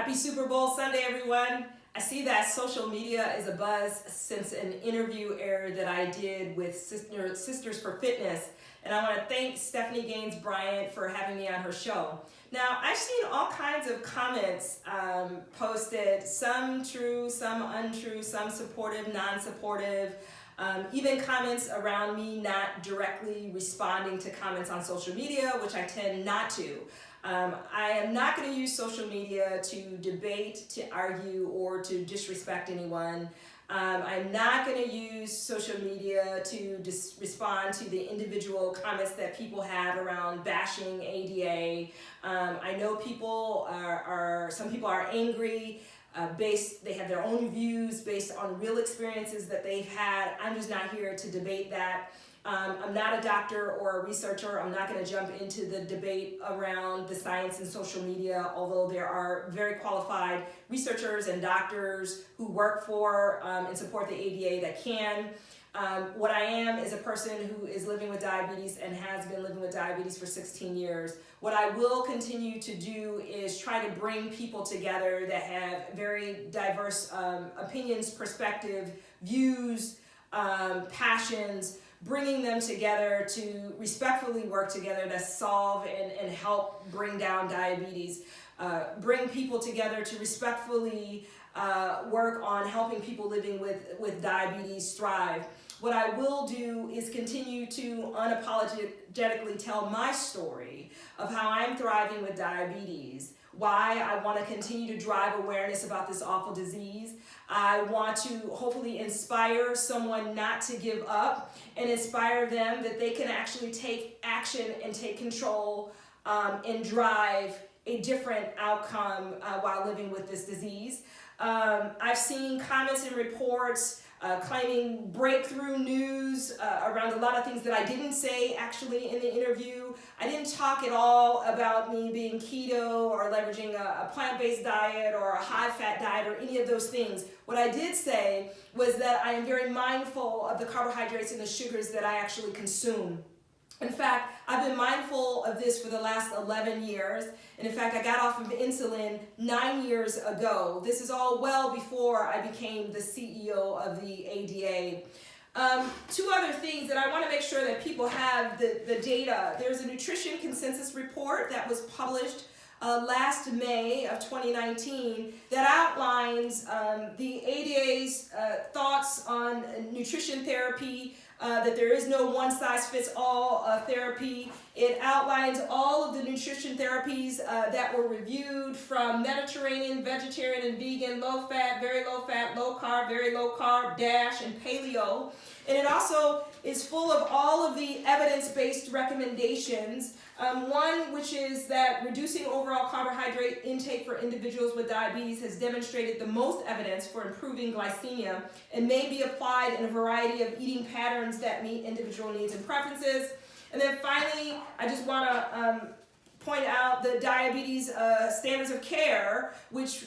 Happy Super Bowl Sunday, everyone. I see that social media is abuzz since an interview aired that I did with Sisters for Fitness. And I want to thank Stephanie Gaines Bryant for having me on her show. Now, I've seen all kinds of comments posted, some true, some untrue, some supportive, non-supportive, even comments around me not directly responding to comments on social media, which I tend not to. I am not going to use social media to debate, to argue, or to disrespect anyone. I'm not going to use social media to respond to the individual comments that people have around bashing ADA. I know people some people are angry. They have their own views based on real experiences that they've had. I'm just not here to debate that. I'm not a doctor or a researcher. I'm not going to jump into the debate around the science and social media, although there are very qualified researchers and doctors who work for and support the ADA that can. What I am is a person who is living with diabetes and has been living with diabetes for 16 years. What I will continue to do is try to bring people together that have very diverse opinions, perspective, views, passions, bringing them together to respectfully work together to solve and help bring down diabetes. Bring people together to respectfully work on helping people living with diabetes thrive. What I will do is continue to unapologetically tell my story of how I'm thriving with diabetes, why I want to continue to drive awareness about this awful disease. I want to hopefully inspire someone not to give up and inspire them that they can actually take action and take control and drive a different outcome while living with this disease. I've seen comments and reports claiming breakthrough news around a lot of things that I didn't say actually in the interview. I didn't talk at all about me being keto or leveraging a plant-based diet or a high-fat diet or any of those things. What I did say was that I am very mindful of the carbohydrates and the sugars that I actually consume. In fact, I've been mindful of this for the last 11 years. And in fact, I got off of insulin 9 years ago. This is all well before I became the CEO of the ADA. Two other things that I want to make sure that people have the data. There's a nutrition consensus report that was published last May of 2019 that outlines the ADA's thoughts on nutrition therapy, that there is no one-size-fits-all therapy. It outlines all of the nutrition therapies that were reviewed, from Mediterranean, vegetarian and vegan, low-fat, low carb, very low carb, DASH, and paleo. And it also is full of all of the evidence-based recommendations. One, which is that reducing overall carbohydrate intake for individuals with diabetes has demonstrated the most evidence for improving glycemia and may be applied in a variety of eating patterns that meet individual needs and preferences. And then finally, I just want to point out the diabetes standards of care, which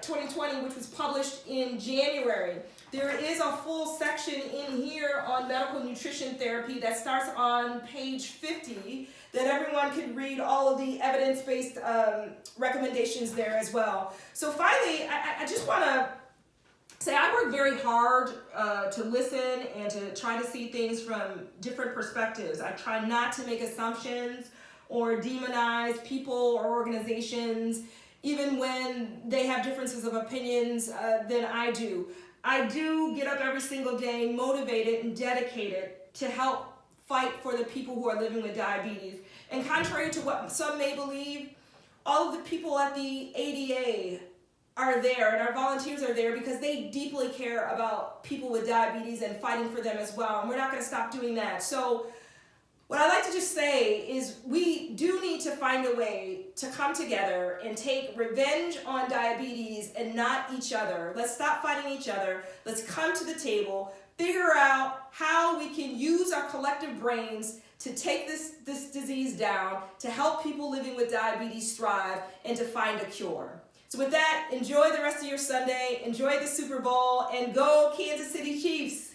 2020, which was published in January. There is a full section in here on medical nutrition therapy that starts on page 50 that everyone can read all of the evidence-based recommendations there as well. So finally, I just want to say I work very hard to listen and to try to see things from different perspectives. I try not to make assumptions or demonize people or organizations, even when they have differences of opinions than I do. I do get up every single day motivated and dedicated to help fight for the people who are living with diabetes. And contrary to what some may believe, all of the people at the ADA are there and our volunteers are there because they deeply care about people with diabetes and fighting for them as well. And we're not going to stop doing that. So what I like to just say is we do need to find a way to come together and take revenge on diabetes and not each other. Let's stop fighting each other. Let's come to the table, figure out how we can use our collective brains to take this disease down, to help people living with diabetes thrive, and to find a cure. So with that, enjoy the rest of your Sunday, enjoy the Super Bowl, and go Kansas City Chiefs!